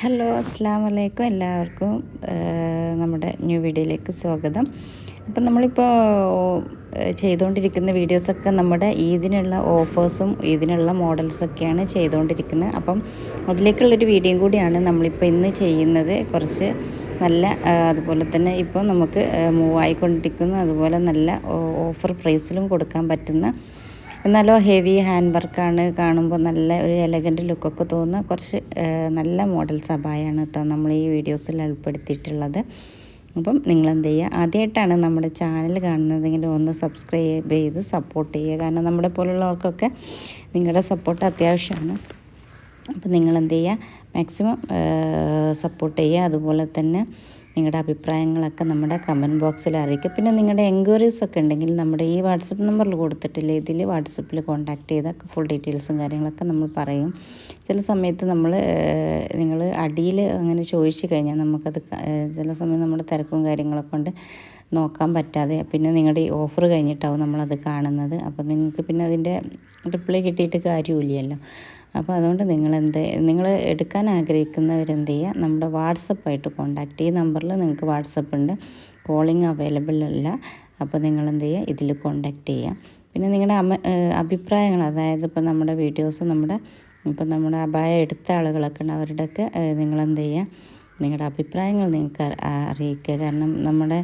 Hello അസ്സാം വലൈക്കും എല്ലാവർക്കും നമ്മുടെ ന്യൂ വീഡിയോയിലേക്ക് സ്വാഗതം. അപ്പം നമ്മളിപ്പോൾ ചെയ്തുകൊണ്ടിരിക്കുന്ന വീഡിയോസൊക്കെ നമ്മുടെ ഈദിനുള്ള ഓഫേഴ്സും ഈദിനുള്ള മോഡൽസൊക്കെയാണ് ചെയ്തുകൊണ്ടിരിക്കുന്നത്. അപ്പം അതിലേക്കുള്ളൊരു വീഡിയോയും കൂടിയാണ് നമ്മളിപ്പോൾ ഇന്ന് ചെയ്യുന്നത്. കുറച്ച് നല്ല അതുപോലെ തന്നെ ഇപ്പോൾ നമുക്ക് മൂവ് ആയിക്കൊണ്ടിരിക്കുന്ന അതുപോലെ നല്ല ഓഫർ പ്രൈസിലും കൊടുക്കാൻ പറ്റുന്ന എന്നാലോ ഹെവി ഹാൻഡ് വർക്കാണ്, കാണുമ്പോൾ നല്ല ഒരു എലഗൻറ്റ് ലുക്കൊക്കെ തോന്നുന്ന കുറച്ച് നല്ല മോഡൽസ് അബായാണ് കേട്ടോ നമ്മൾ ഈ വീഡിയോസിൽ ഉൾപ്പെടുത്തിയിട്ടുള്ളത്. അപ്പം നിങ്ങളെന്ത് ചെയ്യുക, ആദ്യമായിട്ടാണ് നമ്മുടെ ചാനൽ കാണുന്നതെങ്കിൽ ഒന്ന് സബ്സ്ക്രൈബ് ചെയ്ത് സപ്പോർട്ട് ചെയ്യുക. കാരണം നമ്മളെ പോലുള്ളവർക്കൊക്കെ നിങ്ങളുടെ സപ്പോർട്ട് അത്യാവശ്യമാണ്. അപ്പം നിങ്ങളെന്ത് ചെയ്യുക, മാക്സിമം സപ്പോർട്ട് ചെയ്യുക. അതുപോലെ തന്നെ നിങ്ങളുടെ അഭിപ്രായങ്ങളൊക്കെ നമ്മുടെ കമൻറ്റ് ബോക്സിൽ അറിയിക്കുക. പിന്നെ നിങ്ങളുടെ എൻക്വയറീസ് ഒക്കെ ഉണ്ടെങ്കിൽ നമ്മുടെ ഈ വാട്സപ്പ് നമ്പറിൽ കൊടുത്തിട്ടില്ലേ, ഇതിൽ വാട്സപ്പിൽ കോൺടാക്റ്റ് ചെയ്താൽ ഫുൾ ഡീറ്റെയിൽസും കാര്യങ്ങളൊക്കെ നമ്മൾ പറയും. ചില സമയത്ത് നിങ്ങൾ അടിയിൽ അങ്ങനെ ചോദിച്ചു കഴിഞ്ഞാൽ നമുക്കത് ചില സമയം നമ്മുടെ തിരക്കും കാര്യങ്ങളൊക്കെ കൊണ്ട് നോക്കാൻ പറ്റാതെ പിന്നെ നിങ്ങളുടെ ഈ ഓഫർ കഴിഞ്ഞിട്ടാവും നമ്മളത് കാണുന്നത്. അപ്പോൾ നിങ്ങൾക്ക് പിന്നെ അതിൻ്റെ റിപ്ലൈ കിട്ടിയിട്ട് കാര്യമില്ലല്ലോ. അപ്പോൾ അതുകൊണ്ട് നിങ്ങൾ എടുക്കാൻ ആഗ്രഹിക്കുന്നവരെന്ത് ചെയ്യുക, നമ്മുടെ വാട്സപ്പായിട്ട് കോൺടാക്റ്റ് ഈ നമ്പറിൽ നിങ്ങൾക്ക് വാട്സപ്പ് ഉണ്ട്, കോളിംഗ് അവൈലബിൾ അല്ല. അപ്പോൾ നിങ്ങളെന്ത് ചെയ്യുക, ഇതിൽ കോൺടാക്റ്റ് ചെയ്യുക. പിന്നെ നിങ്ങളുടെ അഭിപ്രായങ്ങൾ, അതായത് ഇപ്പോൾ നമ്മുടെ വീഡിയോസ് ഇപ്പം നമ്മുടെ അബായ എടുത്ത ആളുകളൊക്കെ ഉണ്ട്, അവരുടെയൊക്കെ നിങ്ങളെന്ത് ചെയ്യുക, നിങ്ങളുടെ അഭിപ്രായങ്ങൾ നിങ്ങൾക്ക് അറിയിക്കുക. കാരണം നമ്മുടെ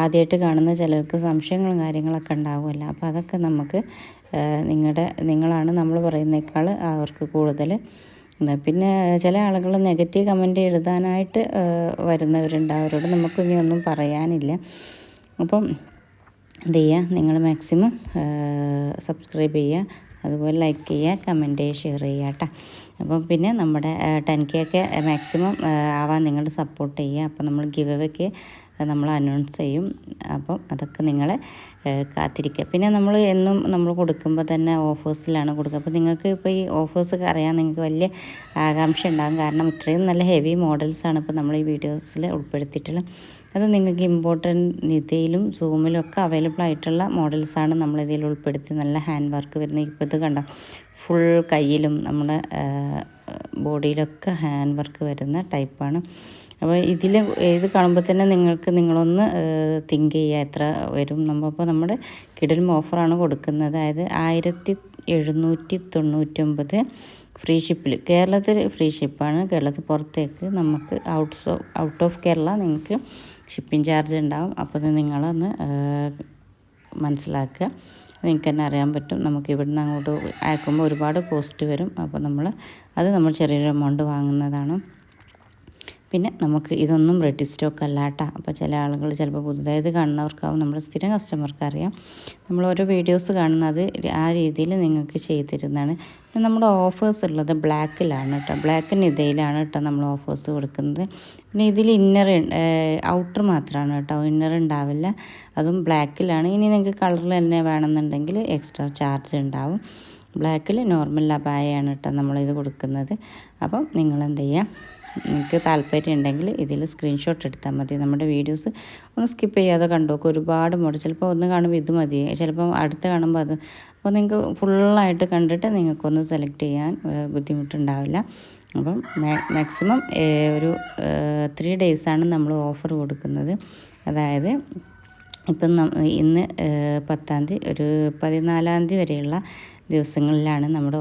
ആദ്യമായിട്ട് കാണുന്ന ചിലർക്ക് സംശയങ്ങളും കാര്യങ്ങളൊക്കെ ഉണ്ടാവുമല്ലോ. അപ്പോൾ അതൊക്കെ നമുക്ക് നിങ്ങളാണ് നമ്മൾ പറയുന്നേക്കാൾ അവർക്ക് കൂടുതൽ. പിന്നെ ചില ആളുകൾ നെഗറ്റീവ് കമൻറ്റ് എഴുതാനായിട്ട് വരുന്നവരുണ്ട്, അവരോട് നമുക്കിനി ഒന്നും പറയാനില്ല. അപ്പം എന്ത് ചെയ്യുക, നിങ്ങൾ മാക്സിമം സബ്സ്ക്രൈബ് ചെയ്യുക, അതുപോലെ ലൈക്ക് ചെയ്യുക, കമൻറ്റ് ചെയ്യുക, ഷെയർ ചെയ്യുക കേട്ടോ. അപ്പം പിന്നെ നമ്മുടെ 10K ഒക്കെ മാക്സിമം ആവാൻ നിങ്ങൾ സപ്പോർട്ട് ചെയ്യുക. അപ്പം നമ്മൾ ഗിവ് അവേക്ക് നമ്മൾ അനൗൺസ് ചെയ്യും. അപ്പം അതൊക്കെ നിങ്ങൾ കാത്തിരിക്കുക. പിന്നെ നമ്മൾ കൊടുക്കുമ്പോൾ തന്നെ ഓഫേഴ്സിലാണ് കൊടുക്കുക. അപ്പോൾ നിങ്ങൾക്ക് ഇപ്പോൾ ഈ ഓഫേഴ്സൊക്കെ അറിയാൻ നിങ്ങൾക്ക് വലിയ ആകാംക്ഷ ഉണ്ടാകും. കാരണം ഇത്രയും നല്ല ഹെവി മോഡൽസാണ് ഇപ്പോൾ നമ്മൾ ഈ വീഡിയോസിൽ ഉൾപ്പെടുത്തിയിട്ടുള്ളത്. അത് നിങ്ങൾക്ക് ഇമ്പോർട്ടൻറ്റ് നിതയിലും സൂമിലും ഒക്കെ അവൈലബിൾ ആയിട്ടുള്ള മോഡൽസാണ് നമ്മളിതിൽ ഉൾപ്പെടുത്തി. നല്ല ഹാൻഡ് വർക്ക് വരുന്ന ഇപ്പോൾ ഇത് കണ്ടോ, ഫുൾ കയ്യിലും നമ്മുടെ ബോഡിയിലൊക്കെ ഹാൻഡ് വർക്ക് വരുന്ന ടൈപ്പാണ്. അപ്പോൾ ഇത് കാണുമ്പോൾ തന്നെ നിങ്ങളൊന്ന് തിങ്ക് ചെയ്യുക എത്ര വരും. അപ്പോൾ നമ്മുടെ കിടിലൻ ഓഫറാണ് കൊടുക്കുന്നത്. അതായത് 1799 ഫ്രീ ഷിപ്പിൽ, കേരളത്തിൽ ഫ്രീ ഷിപ്പാണ്. കേരളത്തിൽ പുറത്തേക്ക് നമുക്ക് ഔട്ട് ഓഫ് കേരള നിങ്ങൾക്ക് ഷിപ്പിംഗ് ചാർജ് ഉണ്ടാവും. അപ്പോൾ അത് നിങ്ങളൊന്ന് മനസ്സിലാക്കുക. നിങ്ങൾക്ക് തന്നെ അറിയാൻ പറ്റും, നമുക്ക് ഇവിടുന്ന് അങ്ങോട്ട് അയക്കുമ്പോൾ ഒരുപാട് കോസ്റ്റ് വരും. അപ്പോൾ നമ്മൾ ചെറിയൊരു എമൗണ്ട് വാങ്ങുന്നതാണ്. പിന്നെ നമുക്ക് ഇതൊന്നും റെഡി സ്റ്റോക്ക് അല്ല കേട്ടോ. അപ്പോൾ ചില ആളുകൾ ചിലപ്പോൾ പുതുതായത് കാണുന്നവർക്കാവും, നമ്മുടെ സ്ഥിരം കസ്റ്റമർക്ക് അറിയാം. നമ്മൾ ഓരോ വീഡിയോസ് കാണുന്നത് ആ രീതിയിൽ നിങ്ങൾക്ക് ചെയ്തിരുന്നതാണ്. പിന്നെ നമ്മുടെ ഓഫേഴ്സ് ഉള്ളത് ബ്ലാക്കിലാണ് കേട്ടോ, ബ്ലാക്ക് നിതയിലാണ് കേട്ടോ നമ്മൾ ഓഫേഴ്സ് കൊടുക്കുന്നത്. പിന്നെ ഇതിൽ ഔട്ടർ മാത്രമാണ് കേട്ടോ, ഇന്നർ ഉണ്ടാവില്ല, അതും ബ്ലാക്കിലാണ്. ഇനി നിങ്ങൾക്ക് കളറിൽ തന്നെ വേണമെന്നുണ്ടെങ്കിൽ എക്സ്ട്രാ ചാർജ് ഉണ്ടാവും. ബ്ലാക്കിൽ നോർമൽ അബായയാണ് കേട്ടോ നമ്മളിത് കൊടുക്കുന്നത്. അപ്പം നിങ്ങളെന്ത് ചെയ്യുക, നിങ്ങൾക്ക് താല്പര്യം ഉണ്ടെങ്കിൽ ഇതിൽ സ്ക്രീൻഷോട്ട് എടുത്താൽ മതി. നമ്മുടെ വീഡിയോസ് ഒന്ന് സ്കിപ്പ് ചെയ്യാതെ കണ്ടുനോക്കുക. ഒരുപാട് മോഡൽ, ചിലപ്പോൾ ഒന്ന് കാണുമ്പോൾ ഇത് മതി, ചിലപ്പോൾ അടുത്ത് കാണുമ്പോൾ അത്. അപ്പോൾ നിങ്ങൾക്ക് ഫുള്ളായിട്ട് കണ്ടിട്ട് നിങ്ങൾക്കൊന്ന് സെലക്ട് ചെയ്യാൻ ബുദ്ധിമുട്ടുണ്ടാവില്ല. അപ്പം മാക്സിമം ഒരു 3 ഡേയ്സാണ് നമ്മൾ ഓഫർ കൊടുക്കുന്നത്. അതായത് ഇപ്പം ഇന്ന് 10-ാം തീയതി, ഒരു 14-ാം തീയതി വരെയുള്ള ദിവസങ്ങളിലാണ് നമ്മുടെ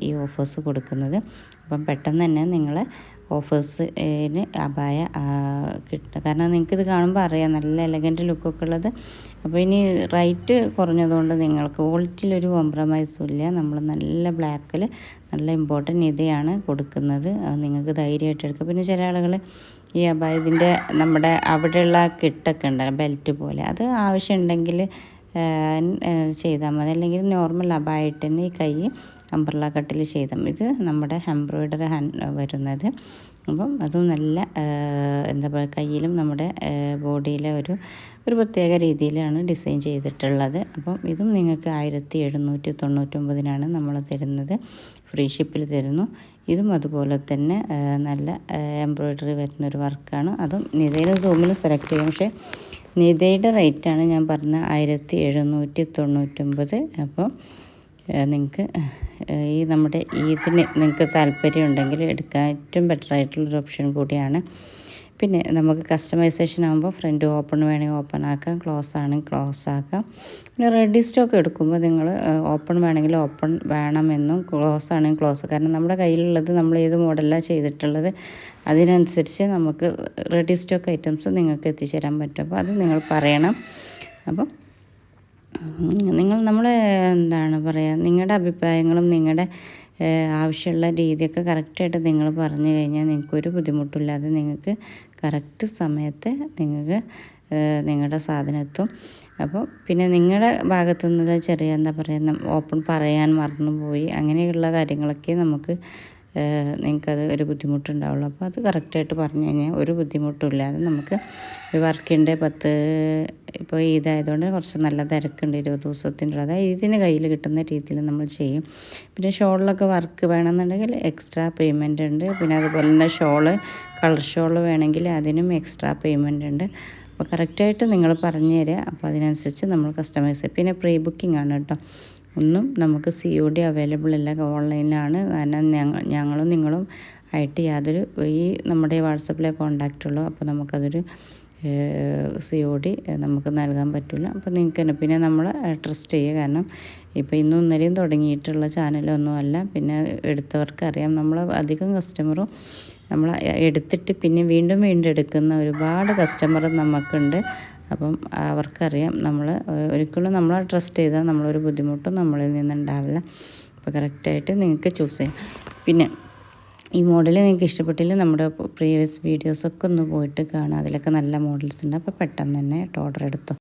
ഈ ഓഫേഴ്സ് കൊടുക്കുന്നത്. അപ്പം പെട്ടെന്ന് തന്നെ നിങ്ങൾ ഓഫേഴ്സിന് അബായ കിട്ടും. കാരണം നിങ്ങൾക്കിത് കാണുമ്പോൾ അറിയാം നല്ല എലഗൻറ്റ് ലുക്കൊക്കെ ഉള്ളത്. അപ്പോൾ ഇനി റേറ്റ് കുറഞ്ഞതുകൊണ്ട് നിങ്ങൾക്ക് ക്വാളിറ്റിയിലൊരു കോംപ്രമൈസും ഇല്ല. നമ്മൾ നല്ല ബ്ലാക്കിൽ നല്ല ഇമ്പോർട്ടൻറ്റ് ഇതയാണ് കൊടുക്കുന്നത്. അത് നിങ്ങൾക്ക് ധൈര്യമായിട്ട് എടുക്കുക. പിന്നെ ചില ആളുകൾ ഈ ഇതിൻ്റെ നമ്മുടെ അവിടെയുള്ള കിട്ടൊക്കെ ഉണ്ടല്ലോ, ബെൽറ്റ് പോലെ, അത് ആവശ്യമുണ്ടെങ്കിൽ ചെയ്താൽ മതി. അല്ലെങ്കിൽ നോർമൽ അബായിട്ട് തന്നെ ഈ കൈ അംബ്രല്ല കട്ടിൽ ചെയ്താൽ മതി. ഇത് നമ്മുടെ എംബ്രോയ്ഡറി വരുന്നത്. അപ്പം അതും നല്ല എന്താ പറയുക, കയ്യിലും നമ്മുടെ ബോഡിയിലെ ഒരു പ്രത്യേക രീതിയിലാണ് ഡിസൈൻ ചെയ്തിട്ടുള്ളത്. അപ്പം ഇതും നിങ്ങൾക്ക് 1799 നമ്മൾ തരുന്നത്, ഫ്രീ ഷിപ്പിൽ തരുന്നു. ഇതും അതുപോലെ തന്നെ നല്ല എംബ്രോയ്ഡറി വരുന്നൊരു വർക്കാണ്. അതും നിതയിലും സൂമിലും സെലക്ട് ചെയ്യും. പക്ഷേ നിതയുടെ റേറ്റാണ് ഞാൻ പറഞ്ഞ 1799. അപ്പോൾ നിങ്ങൾക്ക് ഈ നമ്മുടെ ഇതിന് നിങ്ങൾക്ക് താല്പര്യമുണ്ടെങ്കിൽ എടുക്കാൻ ഏറ്റവും ബെറ്റർ ആയിട്ടുള്ളൊരു ഓപ്ഷൻ കൂടിയാണ്. പിന്നെ നമുക്ക് കസ്റ്റമൈസേഷൻ ആകുമ്പോൾ ഫ്രണ്ട് ഓപ്പൺ വേണമെങ്കിൽ ഓപ്പൺ ആക്കാം, ക്ലോസ് ആണെങ്കിൽ ക്ലോസ് ആക്കാം. പിന്നെ റെഡി സ്റ്റോക്ക് എടുക്കുമ്പോൾ നിങ്ങൾ ഓപ്പൺ വേണമെങ്കിൽ ഓപ്പൺ വേണമെന്നും ക്ലോസ് ആണെങ്കിൽ ക്ലോസ്. കാരണം നമ്മുടെ കയ്യിലുള്ളത് നമ്മൾ ഏത് മോഡലാണ് ചെയ്തിട്ടുള്ളത് അതിനനുസരിച്ച് നമുക്ക് റെഡി സ്റ്റോക്ക് ഐറ്റംസ് നിങ്ങൾക്ക് എത്തിച്ചേരാൻ പറ്റും. അപ്പോൾ അത് നിങ്ങൾ പറയണം. അപ്പം നമ്മൾ എന്താണ് പറയുക, നിങ്ങളുടെ അഭിപ്രായങ്ങളും നിങ്ങളുടെ ആവശ്യമുള്ള രീതിയൊക്കെ കറക്റ്റായിട്ട് നിങ്ങൾ പറഞ്ഞു കഴിഞ്ഞാൽ നിങ്ങൾക്കൊരു ബുദ്ധിമുട്ടില്ലാതെ നിങ്ങൾക്ക് കറക്റ്റ് സമയത്ത് നിങ്ങൾക്ക് നിങ്ങളുടെ സാധനം എത്തും. അപ്പോൾ പിന്നെ നിങ്ങളുടെ ഭാഗത്തുനിന്ന് ചെറിയ എന്താ പറയുക, ഓപ്പൺ പറയാൻ മറന്നുപോയി അങ്ങനെയുള്ള കാര്യങ്ങളൊക്കെ നമുക്ക് നിങ്ങൾക്കത് ഒരു ബുദ്ധിമുട്ടുണ്ടാവുള്ളൂ. അപ്പോൾ അത് കറക്റ്റായിട്ട് പറഞ്ഞു കഴിഞ്ഞാൽ ഒരു ബുദ്ധിമുട്ടില്ലാതെ നമുക്ക് വർക്കിൻ്റെ ഇപ്പോൾ ഇതായതുകൊണ്ട് കുറച്ച് നല്ല തിരക്കുണ്ട്, 20 ദിവസത്തിൻ്റെ അതായത് ഇതിന് കയ്യിൽ കിട്ടുന്ന രീതിയിൽ നമ്മൾ ചെയ്യും. പിന്നെ ഷോളിലൊക്കെ വർക്ക് വേണമെന്നുണ്ടെങ്കിൽ എക്സ്ട്രാ പേയ്മെൻ്റ് ഉണ്ട്. പിന്നെ അതുപോലെ തന്നെ കളർ ഷോള് വേണമെങ്കിൽ അതിനും എക്സ്ട്രാ പേയ്മെൻ്റ് ഉണ്ട്. അപ്പോൾ കറക്റ്റായിട്ട് നിങ്ങൾ പറഞ്ഞു തരിക. അപ്പോൾ അതിനനുസരിച്ച് നമ്മൾ കസ്റ്റമൈസ്. പിന്നെ പ്രീ ബുക്കിംഗ് ആണ് കേട്ടോ, ഒന്നും നമുക്ക് COD അവൈലബിൾ അല്ല, ഓൺലൈനിലാണ്. കാരണം ഞങ്ങളും നിങ്ങളും ആയിട്ട് യാതൊരു ഈ നമ്മുടെ വാട്സപ്പിലെ കോൺടാക്റ്റ് ഉള്ളൂ. അപ്പോൾ നമുക്കതൊരു COD നമുക്ക് നൽകാൻ പറ്റില്ല. അപ്പോൾ നിങ്ങൾക്ക് തന്നെ പിന്നെ നമ്മൾ ട്രസ്റ്റ് ചെയ്യുക. കാരണം ഇപ്പോൾ ഇന്നും ഇന്നലെയും തുടങ്ങിയിട്ടുള്ള ചാനലൊന്നും അല്ല. പിന്നെ എടുത്തവർക്കറിയാം, നമ്മൾ അധികം കസ്റ്റമറും നമ്മൾ എടുത്തിട്ട് പിന്നെ വീണ്ടും എടുക്കുന്ന ഒരുപാട് കസ്റ്റമർ നമുക്കുണ്ട്. അപ്പം അവർക്കറിയാം നമ്മൾ ഒരിക്കലും നമ്മളെ ട്രസ്റ്റ് ചെയ്താൽ നമ്മളൊരു ബുദ്ധിമുട്ടും നമ്മളിൽ നിന്നുണ്ടാവില്ല. അപ്പോൾ കറക്റ്റായിട്ട് നിങ്ങൾക്ക് ചൂസ് ചെയ്യാം. പിന്നെ ഈ മോഡൽ നിങ്ങൾക്ക് ഇഷ്ടപ്പെട്ടില്ല, നമ്മുടെ പ്രീവിയസ് വീഡിയോസൊക്കെ ഒന്ന് പോയിട്ട് കാണാം, അതിലൊക്കെ നല്ല മോഡൽസ് ഉണ്ട്. അപ്പോൾ പെട്ടെന്ന് തന്നെ ഓർഡർ എടുത്തോ.